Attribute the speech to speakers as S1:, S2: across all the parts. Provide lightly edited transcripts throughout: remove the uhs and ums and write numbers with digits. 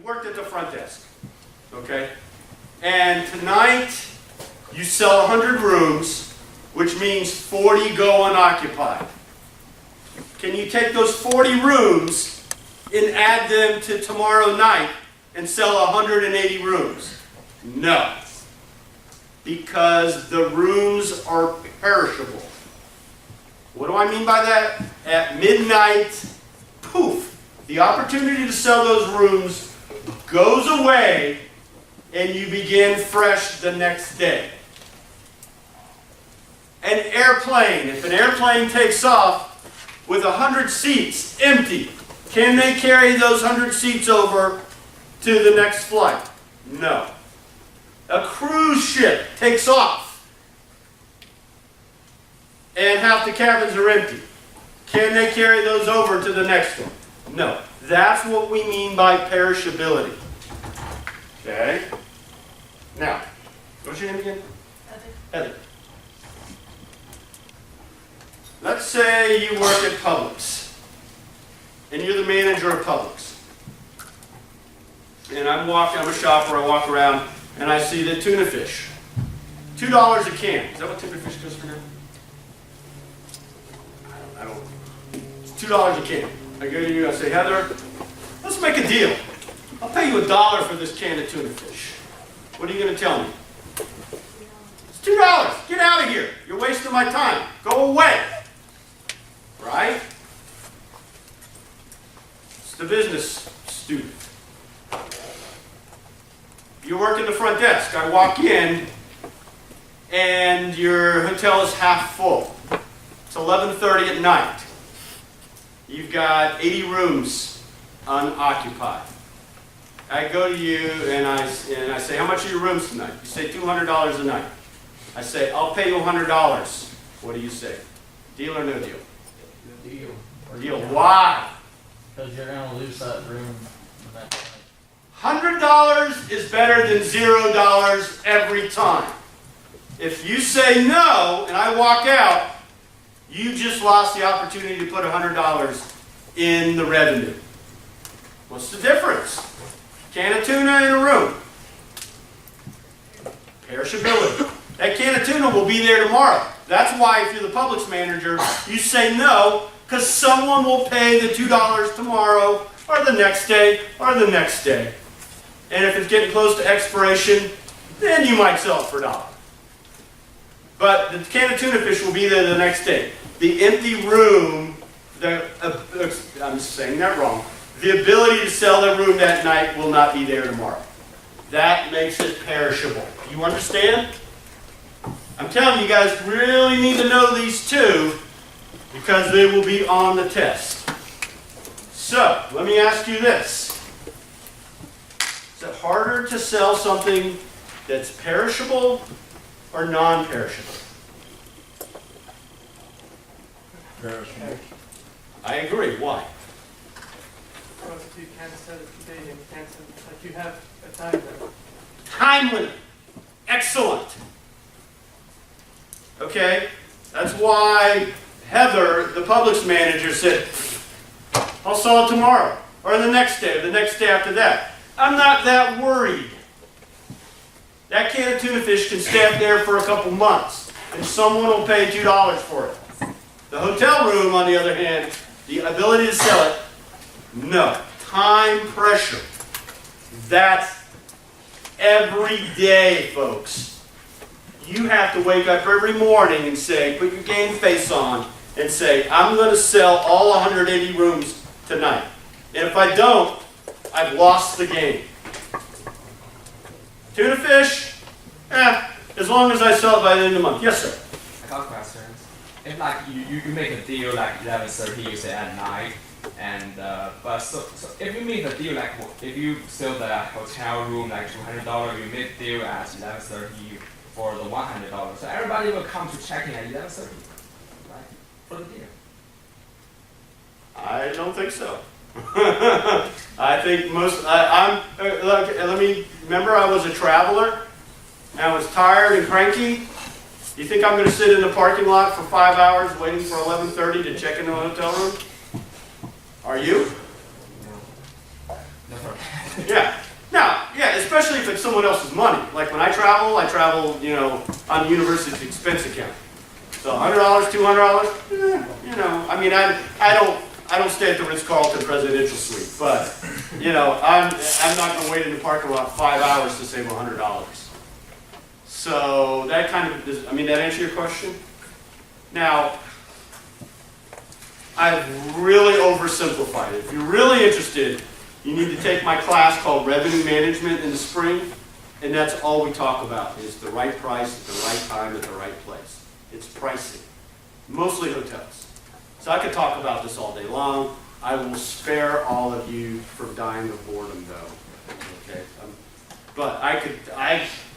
S1: You worked at the front desk, okay? And tonight, you sell 100 rooms, which means 40 go unoccupied. Can you take those 40 rooms and add them to tomorrow night and sell 180 rooms? No. Because the rooms are perishable. What do I mean by that? At midnight, poof, the opportunity to sell those rooms goes away and you begin fresh the next day. An airplane, if an airplane takes off with 100 seats empty, can they carry those 100 seats over to the next flight? No. A cruise ship takes off and half the cabins are empty. Can they carry those over to the next one? No. That's what we mean by perishability. Okay? Now, what's your name again? Heather. Let's say you work at Publix, and you're the manager of Publix. And I'm a shopper, I walk around, and I see the tuna fish. $2 a can. Is that what tuna fish goes for now? I don't. It's $2 a can. I go to you, I say, Heather, let's make a deal. I'll pay you $1 for this can of tuna fish. What are you going to tell me? It's $2. Get out of here. You're wasting my time. Go away. Right? It's the business student. You work in the front desk. I walk in, and your hotel is half full. It's 11:30 at night. You've got 80 rooms unoccupied. I go to you and I say, how much are your rooms tonight? You say $200 a night. I say, I'll pay you $100. What do you say? Deal or no deal?
S2: Deal.
S1: Deal. Why?
S2: Because you're going to lose that room.
S1: $100 is better than $0 every time. If you say no and I walk out, you just lost the opportunity to put $100 in the revenue. What's the difference? Can of tuna in a room. Perishability. That can of tuna will be there tomorrow. That's why if you're the Publix manager, you say no, because someone will pay the $2 tomorrow or the next day or the next day. And if it's getting close to expiration, then you might sell it for $1. But the can of tuna fish will be there the next day. The empty room, I'm saying that wrong, the ability to sell the room that night will not be there tomorrow. That makes it perishable. You understand? I'm telling you guys really need to know these two because they will be on the test. So, let me ask you this. Is it harder to sell something that's perishable or non-perishable?
S2: Perishable.
S1: I agree. Why?
S3: Because you can't sell it today and you can't sell it, like you have a time limit.
S1: Time limit. Excellent. Okay? That's why Heather, the Publix manager, said, I'll sell it tomorrow, or the next day, or the next day after that. I'm not that worried. That can of tuna fish can stay up there for a couple months, and someone will pay $2 for it. The hotel room, on the other hand, the ability to sell it, no. Time pressure. That's every day, folks. You have to wake up every morning and say, put your game face on, and say, I'm going to sell all 180 rooms tonight. And if I don't, I've lost the game. Tuna fish, as long as I sell it by the end of the month. Yes, sir.
S4: I got questions. If like you make a deal like 11:30, you say at night, and but so if you make a deal like if you sell the hotel room like $200, you make a deal at 11:30 for the $100. So everybody will come to check in at 11:30, right? For the deal.
S1: I don't think so. I think most. Let me remember. I was a traveler, and I was tired and cranky. You think I'm going to sit in the parking lot for 5 hours waiting for 11:30 to check into a hotel room? Are you?
S4: No.
S1: Yeah. someone else's money. Like when I travel, you know, on the university's expense account. So $100, $200, you know, I mean, I don't stay at the Ritz-Carlton presidential suite, but, you know, I'm not going to wait in the parking lot 5 hours to save $100. So that kind of, I mean, that answer your question? Now, I've really oversimplified it. If you're really interested, you need to take my class called Revenue Management in the spring, and that's all we talk about is the right price at the right time at the right place. It's pricing, mostly hotels. So I could talk about this all day long. I will spare all of you from dying of boredom, though. Okay, but I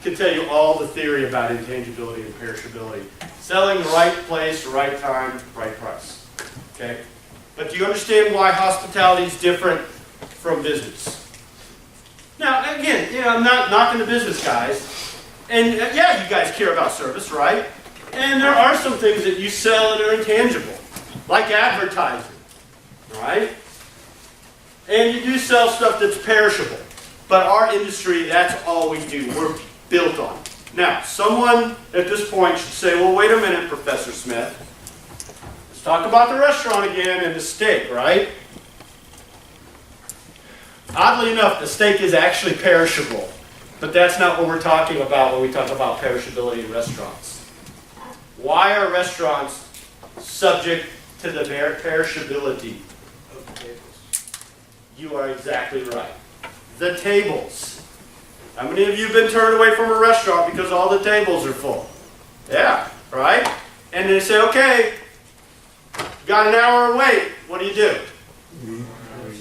S1: could tell you all the theory about intangibility and perishability. Selling the right place, right time, right price. Okay, but do you understand why hospitality is different from business? Now, again, you know, I'm not knocking the business guys, and yeah, you guys care about service, right? And there are some things that you sell that are intangible, like advertising, right? And you do sell stuff that's perishable. But our industry, that's all we do. We're built on. Now, someone at this point should say, well, wait a minute, Professor Smith. Let's talk about the restaurant again and the steak, right? Oddly enough, the steak is actually perishable. But that's not what we're talking about when we talk about perishability in restaurants. Why are restaurants subject to the perishability of the tables? You are exactly right. The tables. How many of you have been turned away from a restaurant because all the tables are full? Yeah, right? And they say, okay, got an hour to wait. What do?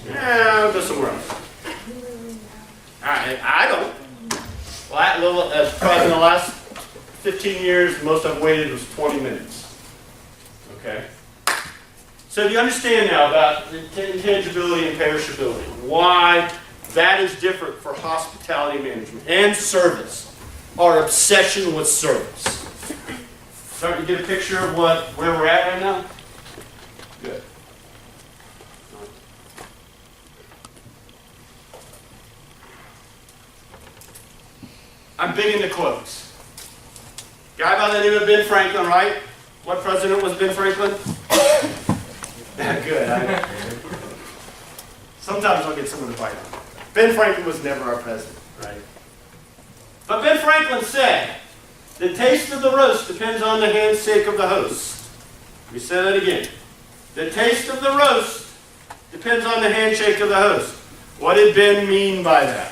S1: Yeah, I'll go somewhere else. I don't. Well, probably in the last 15 years, the most I've waited was 20 minutes. Okay? So do you understand now about intangibility and perishability? Why that is different for hospitality management and service. Our obsession with service. Starting to get a picture of where we're at right now? Good. I'm big into quotes. Guy by the name of Ben Franklin, right? What president was Ben Franklin? Good. Sometimes I'll get someone to bite on. Ben Franklin was never our president, right? But Ben Franklin said, the taste of the roast depends on the handshake of the host. Let me say that again. The taste of the roast depends on the handshake of the host. What did Ben mean by that?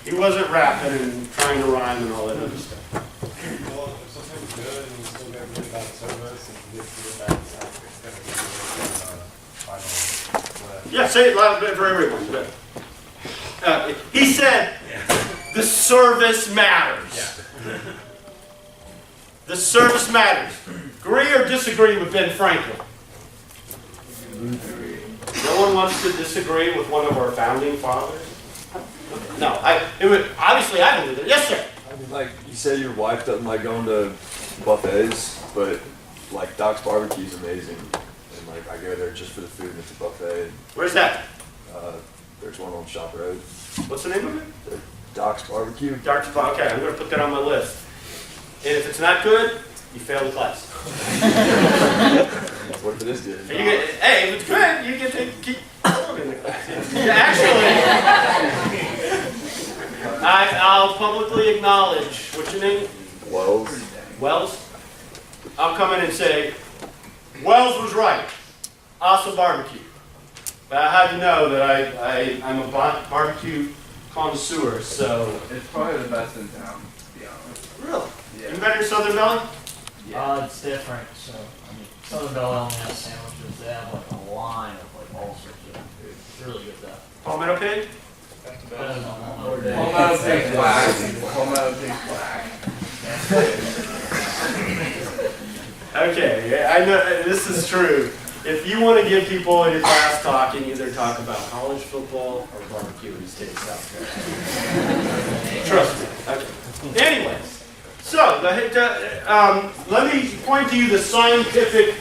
S1: He wasn't rapping and trying to rhyme and all that other stuff.
S5: Well, if something's good and you still get really bad service and you get really bad stuff, it's going to be final.
S1: Yeah, say it loud for everyone. He said, the service matters. The service matters. Agree or disagree with Ben Franklin? No one wants to disagree with one of our founding fathers? No, obviously I believe it. Yes, sir.
S6: I mean, like, you say your wife doesn't like going to buffets, but, like, Doc's Barbecue is amazing. And, like, I go there just for the food and it's a buffet.
S1: Where's that?
S6: There's one on Shop Road.
S1: What's the name of it?
S6: Doc's Barbecue.
S1: Doc's Barbecue. Okay, I'm going to put that on my list. And if it's not good, you fail the class.
S6: What if it is good?
S1: Hey, if it's good, you get to keep going in the class. Actually, I'll publicly acknowledge, what's your name?
S6: Wells.
S1: Wells? I'll come in and say, Wells was right. Awesome barbecue. But I had to know that I'm a barbecue connoisseur, so.
S7: It's probably the best in town, to be honest.
S1: Really?
S7: Yeah.
S1: You better Southern Valley?
S2: It's different. So, I mean, Southern Belle only has sandwiches. They have like a line of like all sorts of food. It's really good stuff.
S1: Palmetto Pig?
S7: Palmetto Pig's black. Palmetto Pig's black.
S1: Okay, yeah, I know this is true. If you want to give people in your class talk, you either talk about college football or barbecue in the state of South Carolina. Trust me. Okay. Anyways, so let me point to you the scientific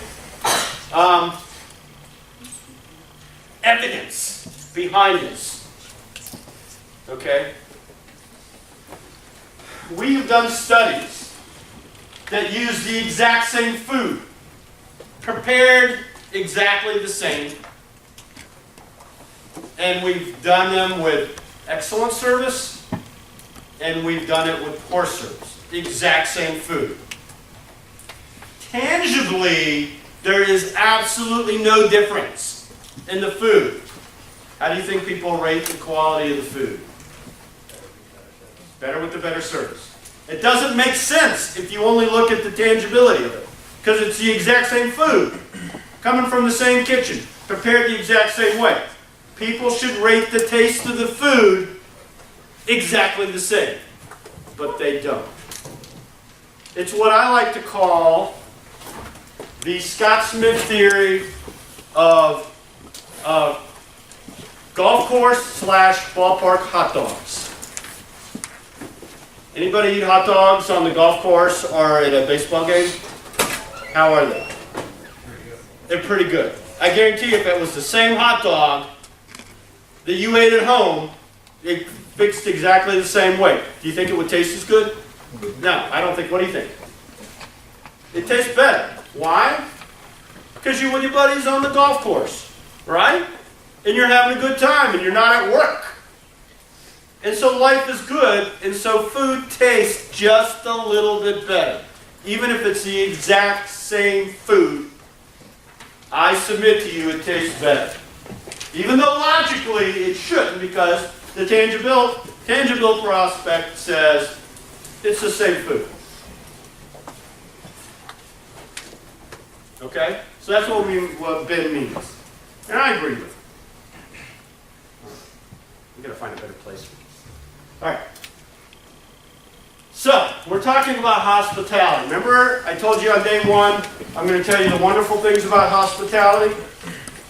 S1: evidence behind this. Okay? we've done studies that use the exact same food, prepared exactly the same, and we've done them with excellent service, and we've done it with poor service. The exact same food. Tangibly, there is absolutely no difference in the food. How do you think people rate the quality of the food? Better with the better service. It doesn't make sense if you only look at the tangibility of it, because it's the exact same food, coming from the same kitchen, prepared the exact same way. People should rate the taste of the food exactly the same, but they don't. It's what I like to call the Scott Smith theory of golf course / ballpark hot dogs. Anybody eat hot dogs on the golf course or at a baseball game? How are they? They're pretty good. I guarantee you if it was the same hot dog that you ate at home, it fixed exactly the same way. Do you think it would taste as good? No, I don't think. What do you think? It tastes better. Why? Because you're with your buddies on the golf course, right? And you're having a good time and you're not at work. And so life is good, and so food tastes just a little bit better. Even if it's the exact same food, I submit to you it tastes better. Even though logically it shouldn't, because the tangible prospect says it's the same food. Okay? So that's what Ben means. And I agree with him. We've got to find a better place for this. All right. So, we're talking about hospitality. Remember, I told you on day one, I'm going to tell you the wonderful things about hospitality.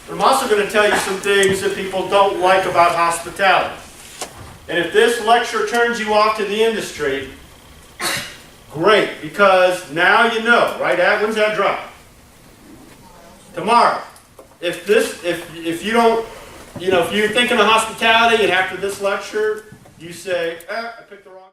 S1: But I'm also going to tell you some things that people don't like about hospitality. And if this lecture turns you off to the industry, great, because now you know, right? When's that drop? Tomorrow. If you don't, if you're thinking of hospitality and after this lecture, you say, I picked the wrong